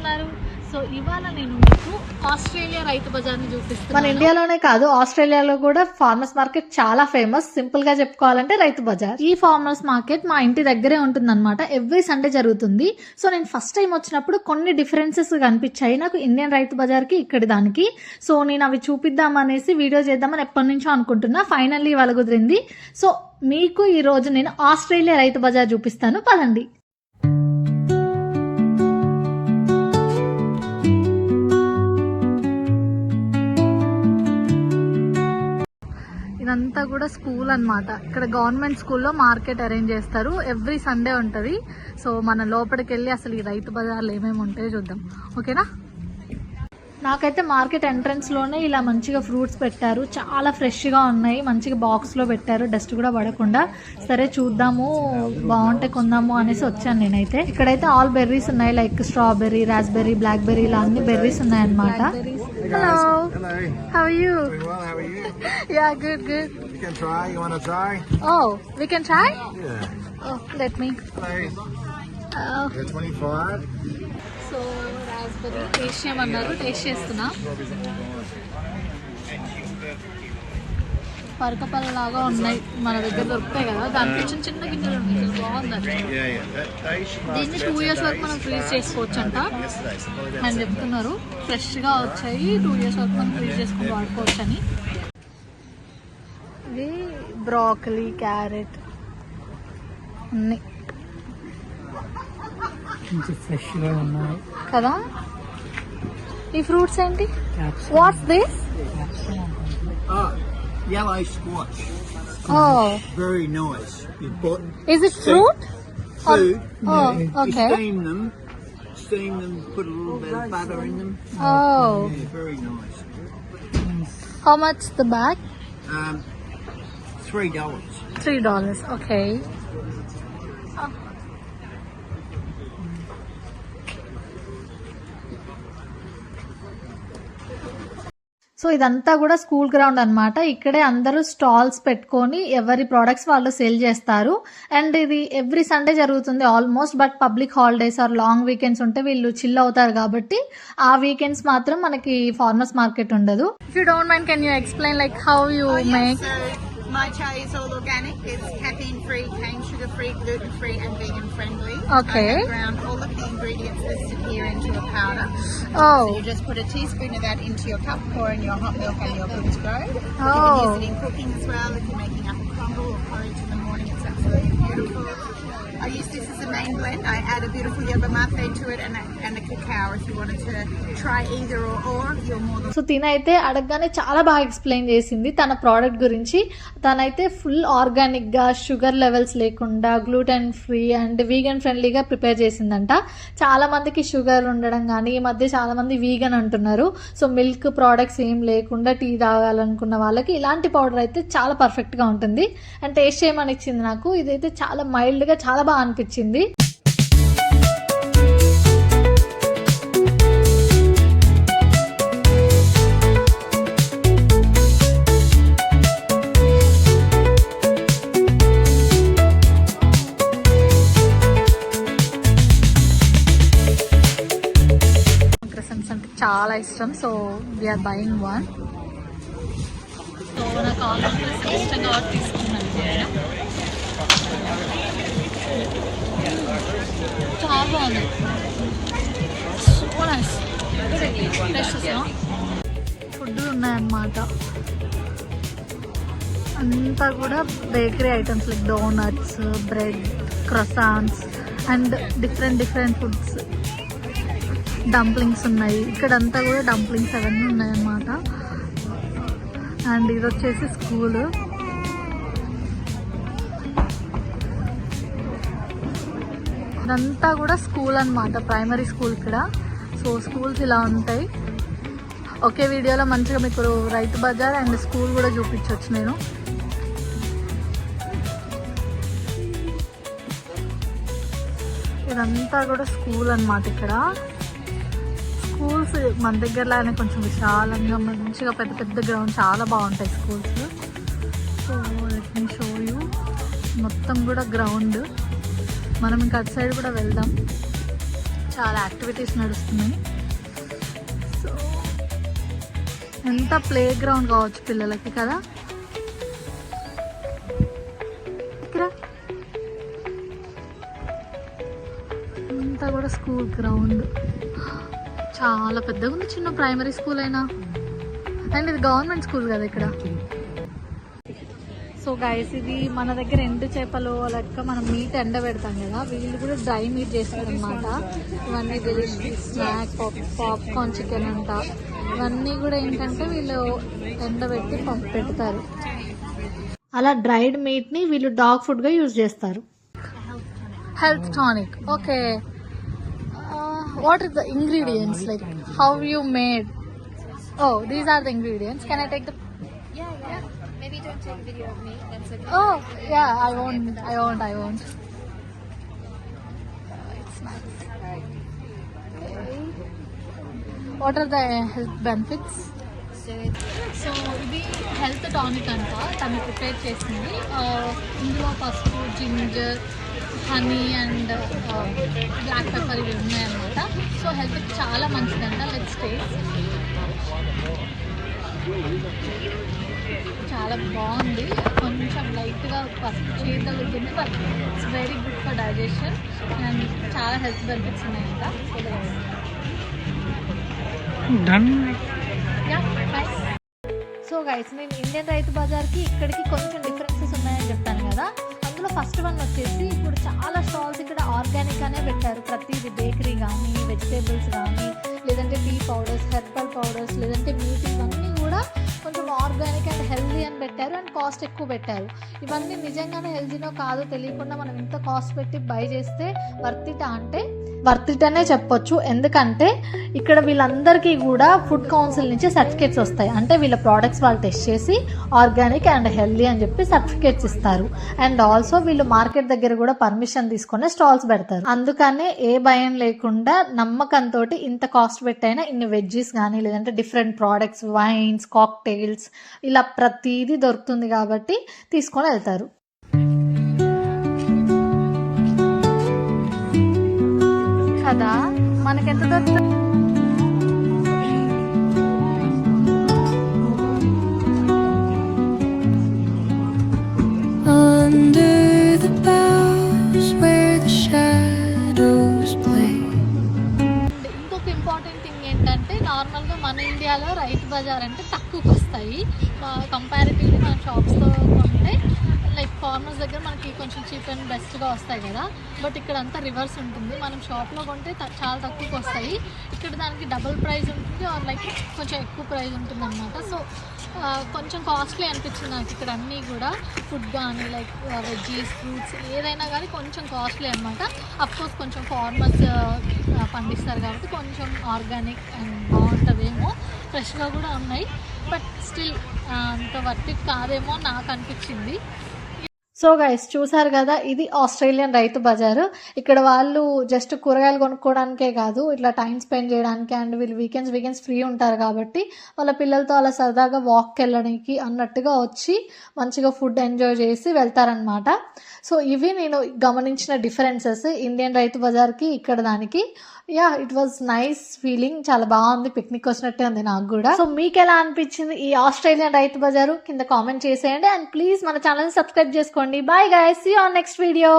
ఉన్నారు. సో ఇవాళ నేను మీకు ఆస్ట్రేలియా రైతు బజార్ని చూపిస్తున్నాను. మన ఇండియాలోనే కాదు, ఆస్ట్రేలియాలో కూడా ఫార్మర్స్ మార్కెట్ చాలా ఫేమస్. సింపుల్ గా చెప్పుకోవాలంటే రైతు బజార్. ఈ ఫార్మర్స్ మార్కెట్ మా ఇంటి దగ్గరే ఉంటుందన్నమాట. ఎవ్రీ సండే జరుగుతుంది. సో నేను ఫస్ట్ టైం వచ్చినప్పుడు కొన్ని డిఫరెన్సెస్ కనిపించాయి నాకు ఇండియన్ రైతు బజార్ కి ఇక్కడి దానికి. సో నేను అవి చూపిద్దామనేసి వీడియో చేద్దామని ఎప్పటి నుంచో అనుకుంటున్నా. ఫైనల్లీ ఇవాళ కుదిరింది. సో మీకు ఈ రోజు నేను ఆస్ట్రేలియా రైతు బజార్ చూపిస్తాను, పదండి. ఇదంతా కూడా స్కూల్ అన్నమాట. ఇక్కడ గవర్నమెంట్ స్కూల్లో మార్కెట్ అరేంజ్ చేస్తారు. ఎవ్రీ సండే ఉంటుంది. సో మన లోపలికి వెళ్ళి అసలు ఈ రైతు బజార్లు ఏమేమి ఉంటాయో చూద్దాం, ఓకేనా? నాకైతే మార్కెట్ ఎంట్రన్స్ లోనే ఇలా మంచిగా ఫ్రూట్స్ పెట్టారు. చాలా ఫ్రెష్ గా ఉన్నాయి. మంచిగా బాక్స్ లో పెట్టారు, డస్ట్ కూడా పడకుండా. సరే చూద్దాము, బాగుంటే కొందాము అనేసి వచ్చాను నేనైతే. ఇక్కడైతే ఆల్ బెర్రీస్ ఉన్నాయి, like strawberry, raspberry, blackberry, ఇలా అన్ని బెర్రీస్ ఉన్నాయి అన్నమాట. Hello, how are you? Yeah, good good. You can try. You want to try? Oh, we can try? Yeah. Oh, let me. Oh. You're 25. So raspberry taste చేయమన్నారు, taste చేస్తున్నా. పరకపల్ల లాగా ఉన్నాయి, మన దగ్గర దొరుకుతాయి కదా, దానికి చిన్న చిన్న గిన్నెలు ఉన్నాయి. బాగుంది. దీన్ని 2 years వరకు మనం ఫ్రీజ్ చేసుకోవచ్చు అంట అని చెప్తున్నారు. ఫ్రెష్గా వచ్చాయి, 2 years వరకు మనం ఫ్రీజ్ చేసుకొని వాడుకోవచ్చు అని. ఇది బ్రాకలీ, క్యారెట్ అన్నీ ఫ్రెష్ గా ఉన్నాయి కదా. ఈ ఫ్రూట్స్ ఏంటి? What's this? Yellow squash. Oh, Very nice. You put is it fruit? food. Oh, You okay. steam them, put a little bit of butter in them. Oh, Yeah, very nice. how much the bag? $3. $3. Okay. So ఇదంతా కూడా school ground అన్నమాట. ఇక్కడే అందరూ stalls పెట్టుకొని ఎవరి products వాళ్ళు sale చేస్తారు. And ఇది ఎవ్రీ సండే జరుగుతుంది almost. But public holidays or long weekends ఉంటే వీళ్ళు చిల్ అవుతారు కాబట్టి ఆ వీకెండ్స్ మాత్రం మనకి ఫార్మర్స్ మార్కెట్ ఉండదు. If you don't mind, can you explain like how you make? My chai is all organic. It's caffeine-free, cane sugar-free, gluten-free, and vegan-friendly. Okay. I have ground all of the ingredients listed here into a powder. Oh. So you just put a teaspoon of that into your cup, pour in your hot milk, and you're good to go. You Oh. can use it in cooking as well. If you're making apple crumble or porridge in the morning, it's absolutely beautiful. I use this as a main blend. I add a beautiful yerba mate to it and a cacao if you wanted to try either or you're more than. So తినైతే అడగగానే చాలా బాగా explain చేసింది తన product గురించి. తనైతే full organic గా, sugar levels లేకుండా, గ్లూటెన్ ఫ్రీ అండ్ వీగన్ ఫ్రెండ్లీగా ప్రిపేర్ చేసిందంట. చాలా మందికి షుగర్ ఉండడం కానీ, ఈ మధ్య చాలా మంది వీగన్ అంటున్నారు. సో మిల్క్ ప్రోడక్ట్స్ ఏం లేకుండా టీ తాగాలనుకున్న వాళ్ళకి ఇలాంటి పౌడర్ అయితే చాలా పర్ఫెక్ట్ గా ఉంటుంది. అండ్ టేస్ట్ చేయమని ఇచ్చింది నాకు. ఇదైతే చాలా మైల్డ్ గా చాలా బాగా అనిపించింది. క్రిసెంట్స్ అంటే చాలా ఇష్టం. So we're buying one. So నాకు ఆల్మోస్ట్ ఇష్టం కాబట్టి తీసుకున్నాను. చాలా బాగుంది. So nice. ఫుడ్ ఉన్నాయన్నమాట. అంతా కూడా bakery items like donuts, bread, croissants and different foods. Dumplings ఉన్నాయి. ఇక్కడంతా కూడా డంప్లింగ్స్ అవన్నీ ఉన్నాయన్నమాట. అండ్ ఇది వచ్చేసి స్కూల్. ఇదంతా కూడా స్కూల్ అన్నమాట, ప్రైమరీ స్కూల్ ఇక్కడ. సో స్కూల్స్ ఇలా ఉంటాయి. ఒకే వీడియోలో మంచిగా మీకు రైతు బజార్ అండ్ స్కూల్ కూడా చూపించవచ్చు నేను. ఇదంతా కూడా స్కూల్ అన్నమాట. ఇక్కడ స్కూల్స్ మన దగ్గరలానే కొంచెం విశాలంగా మంచిగా పెద్ద గ్రౌండ్, చాలా బాగుంటాయి schools. So let me show you. మొత్తం కూడా గ్రౌండ్. మనం ఇంకా అటు సైడ్ కూడా వెళ్దాం. చాలా యాక్టివిటీస్ నడుస్తున్నాయి. సో ఎంత ప్లే గ్రౌండ్ కావచ్చు పిల్లలకి కదా. ఇక్కడ అంతా కూడా స్కూల్ గ్రౌండ్ చాలా పెద్దగా ఉంది. చిన్న ప్రైమరీ స్కూల్ అయినా, అండ్ ఇది గవర్నమెంట్ స్కూల్ కదా ఇక్కడ. సో గైస్, ఇది మన దగ్గర ఎండు చేపలు లెక్క మనం మీట్ ఎండ పెడతాం కదా, వీళ్ళు కూడా డ్రై మీట్ చేస్తారు అనమాట. ఇవన్నీ డెలిషియస్ స్నాక్, పాప్కార్న్ చికెన్ అంట, ఇవన్నీ కూడా ఏంటంటే వీళ్ళు ఎండబెట్టి పెడతారు. అలా డ్రైడ్ మీట్ని వీళ్ళు డాగ్ ఫుడ్గా యూజ్ చేస్తారు. Health tonic. Okay, what is the ingredients, like how you made? Oh, these are the ingredients. Can I take the... Yeah. Maybe don't take a video of me. That's okay. Oh, yeah, I won't. It's nice. Okay. What are the health benefits? So ఇది health tonic అంట, తను prepare చేసింది. ఇందులో పసుపు, ginger, honey and black pepper ఇవి ఉన్నాయన్నమాట. So హెల్త్కి చాలా మంచిదంట. Let's taste. చాలా బాగుంది. కొంచెం లైట్గా పసుపు చేతి తగ్గుతుంది, but it's very good for digestion and చాలా హెల్త్ బెనిఫిట్స్ ఉన్నాయంట. సో గైస్, నేను ఇండియన్ రైతు బజార్కి ఇక్కడికి కొంచెం డిఫరెన్సెస్ ఉన్నాయని చెప్పాను కదా. అందులో ఫస్ట్ వన్ వచ్చేసి ఇప్పుడు చాలా స్టాల్స్ ఇక్కడ ఆర్గానిక్ అనే పెట్టారు. ప్రతిదీ బేకరీ కానీ, వెజిటేబుల్స్ కానీ, లేదంటే టీ పౌడర్స్, హెర్బల్ పౌడర్స్, లేదంటే మీట్, ఇవన్నీ కూడా కొంచెం ఆర్గానిక్ అండ్ హెల్దీ అని పెట్టారు. అండ్ కాస్ట్ ఎక్కువ పెట్టారు. ఇవన్నీ నిజంగానే హెల్దీనో కాదో తెలియకుండా మనం ఇంత కాస్ట్ పెట్టి బై చేస్తే వర్త్ ఇట్ అనే చెప్పొచ్చు. ఎందుకంటే ఇక్కడ వీళ్ళందరికీ కూడా ఫుడ్ కౌన్సిల్ నుంచి సర్టిఫికేట్స్ వస్తాయి. అంటే వీళ్ళ ప్రోడక్ట్స్ వాళ్ళు టెస్ట్ చేసి ఆర్గానిక్ అండ్ హెల్దీ అని చెప్పి సర్టిఫికేట్స్ ఇస్తారు. అండ్ ఆల్సో వీళ్ళు మార్కెట్ దగ్గర కూడా పర్మిషన్ తీసుకునే స్టాల్స్ పెడతారు. అందుకనే ఏ భయం లేకుండా నమ్మకంతో ఇంత కాస్ట్ పెట్టైనా ఇన్ని వెజ్జీస్ కానీ, లేదంటే డిఫరెంట్ ప్రోడక్ట్స్, వైన్స్, కాక్టైల్స్, ఇలా ప్రతిదీ దొరుకుతుంది కాబట్టి తీసుకొని వెళ్తారు. కదా, మనకెంత దొరుకుతుంది? Under the boughs where the shadows play. ఇంకొక ఇంపార్టెంట్ థింగ్ ఏంటంటే, నార్మల్గా మన ఇండియాలో రైతు బజార్ అంటే తక్కువకి వస్తాయి కంపారిటివ్లీ మన షాప్స్తో కొంటే. లైక్ ఫార్మర్స్ దగ్గర మనకి కొంచెం చీప్ అండ్ బెస్ట్గా వస్తాయి కదా, బట్ ఇక్కడ అంతా రివర్స్ ఉంటుంది. మనం షాప్లో కొంటే చాలా తక్కువకి వస్తాయి. ఇక్కడ దానికి డబుల్ ప్రైస్ ఉంటుంది, ఆర్ లైక్ కొంచెం ఎక్కువ ప్రైస్ ఉంటుంది అనమాట. సో కొంచెం కాస్ట్లీ అనిపించింది నాకు ఇక్కడ అన్నీ కూడా. ఫుడ్ కానీ, లైక్ వెజ్జీస్, ఫ్రూట్స్ ఏదైనా కానీ కొంచెం కాస్ట్లీ అనమాట. అఫ్కోర్స్ కొంచెం ఫార్మర్స్ పండిస్తారు కాబట్టి కొంచెం ఆర్గానిక్ అండ్ బాగుంటుందేమో, ఫ్రెష్గా కూడా ఉన్నాయి. బట్ స్టిల్ అంత వర్త్ ఇట్ కాదేమో నాకు అనిపించింది. సో గైస్, చూసారు కదా, ఇది ఆస్ట్రేలియన్ రైతు బజారు. ఇక్కడ వాళ్ళు జస్ట్ కూరగాయలు కొనుక్కోవడానికే కాదు, ఇట్లా టైం స్పెండ్ చేయడానికి, అండ్ వీళ్ళు వీకెండ్స్ ఫ్రీ ఉంటారు కాబట్టి వాళ్ళ పిల్లలతో అలా సరదాగా వాక్కి వెళ్ళడానికి అన్నట్టుగా వచ్చి మంచిగా ఫుడ్ ఎంజాయ్ చేసి వెళ్తారనమాట. సో ఇవి నేను గమనించిన డిఫరెన్సెస్ ఇండియన్ రైతు బజార్కి ఇక్కడ దానికి. Yeah, it was nice feeling. చాలా బాగుంది, పిక్నిక్ వచ్చినట్టే ఉంది నాకు కూడా. సో మీకు ఎలా అనిపించింది ఈ ఆస్ట్రేలియన్ రైతు బజారు కింద కామెంట్ చేసేయండి. అండ్ ప్లీజ్ మన ఛానల్ని సబ్స్క్రైబ్ చేసుకోండి. Bye guys, see you on next video.